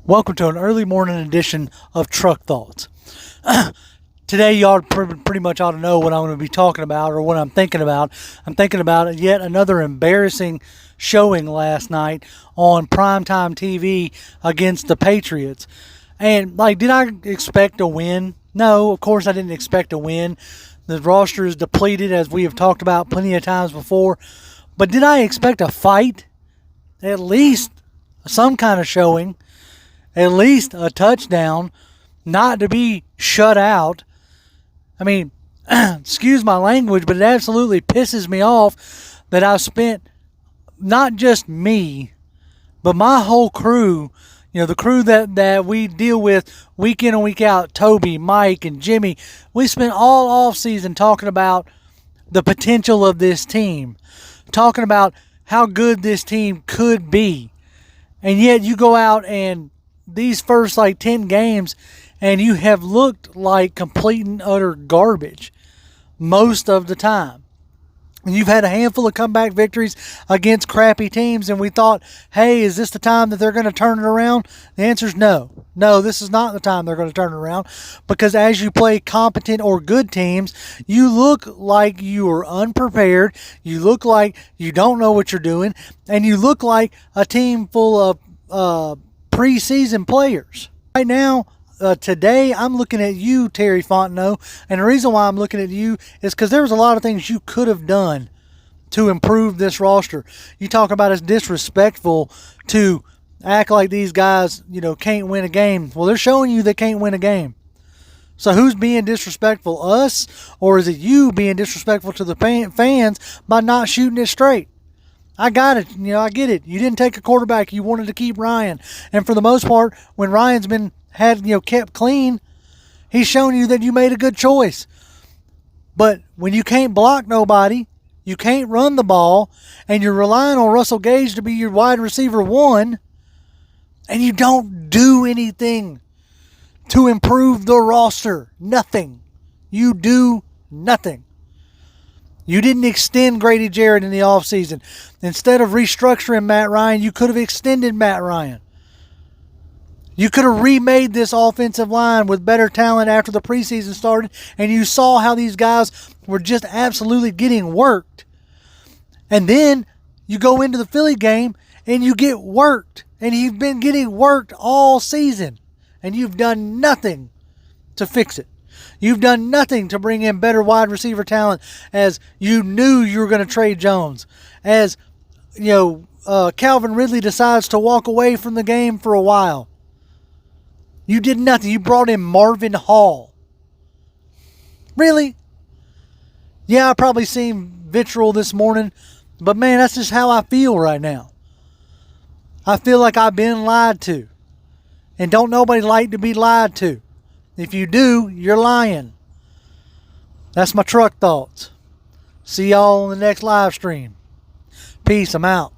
Welcome to an early morning edition of Truck Thoughts. Today, y'all pretty much ought to know what I'm going to be talking about or what I'm thinking about. I'm thinking about yet another embarrassing showing last night on primetime TV against the Patriots. And, did I expect a win? No, of course I didn't expect a win. The roster is depleted, as we have talked about plenty of times before. But did I expect a fight? At least some kind of showing. At least a touchdown, not to be shut out. I mean, excuse my language, but it absolutely pisses me off that I've spent, not just me, but my whole crew, the crew that we deal with week in and week out, Toby, Mike, and Jimmy, we spent all off season talking about the potential of this team, talking about how good this team could be. And yet you go out and these first 10 games and you have looked like complete and utter garbage most of the time. And you've had a handful of comeback victories against crappy teams, and we thought, hey, is this the time that they're going to turn it around? The answer is no. No, this is not the time they're going to turn it around, because as you play competent or good teams, you look like you are unprepared, you look like you don't know what you're doing, and you look like a team full of preseason players. Right now, today, I'm looking at you, Terry Fontenot, and the reason why I'm looking at you is because there was a lot of things you could have done to improve this roster. You talk about it's disrespectful to act like these guys, can't win a game. Well, they're showing you they can't win a game. So who's being disrespectful, us, or is it you being disrespectful to the fans by not shooting it straight? I got it. I get it. You didn't take a quarterback. You wanted to keep Ryan. And for the most part, when Ryan's been kept clean, he's shown you that you made a good choice. But when you can't block nobody, you can't run the ball, and you're relying on Russell Gage to be your wide receiver one, and you don't do anything to improve the roster. Nothing. You do nothing. You didn't extend Grady Jarrett in the offseason. Instead of restructuring Matt Ryan, you could have extended Matt Ryan. You could have remade this offensive line with better talent after the preseason started, and you saw how these guys were just absolutely getting worked. And then you go into the Philly game, and you get worked. And you've been getting worked all season, and you've done nothing to fix it. You've done nothing to bring in better wide receiver talent, as you knew you were going to trade Jones. As, Calvin Ridley decides to walk away from the game for a while. You did nothing. You brought in Marvin Hall. Really? Yeah, I probably seen vitriol this morning, but man, that's just how I feel right now. I feel like I've been lied to. And don't nobody like to be lied to. If you do, you're lying. That's my truck thoughts. See y'all on the next live stream. Peace. I'm out.